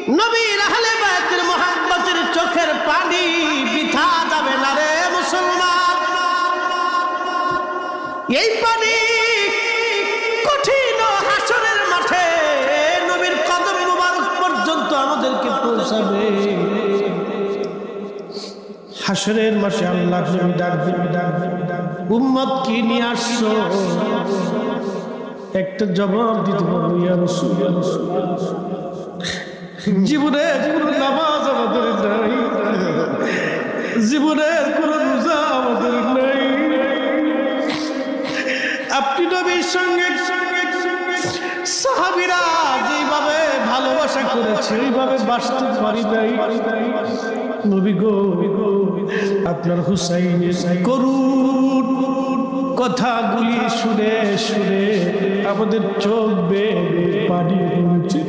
নবীর আহলে বায়তের মুহাব্বতের চোখের পানি বৃথা যাবে না রে মুসলমান। এই পানি কঠিন হাসরের মাঠে নবীর কদম মুবারক পর্যন্ত আমাদেরকে পৌঁছাবে। হাসরের মাঠে আল্লাহ ডাকবে, উম্মত কি নিয়ে আসছো? একটা জবাব দিতে পারবো, ইয়া রাসূলুল্লাহ। জীবনের কোনো নামাজ আমাদের নাই, জীবনের কোনো রোজা আমাদের নাই। আপনি নবীর সঙ্গে সাহাবীরা যেভাবে ভালোবাসা করেছে এইভাবে বাঁচতে পারি নাই। নবী গো, আপনার হুসাইনের করুণ কথাগুলি শুনে শুনে আমাদের চোখ বেয়ে পানি পড়ছে।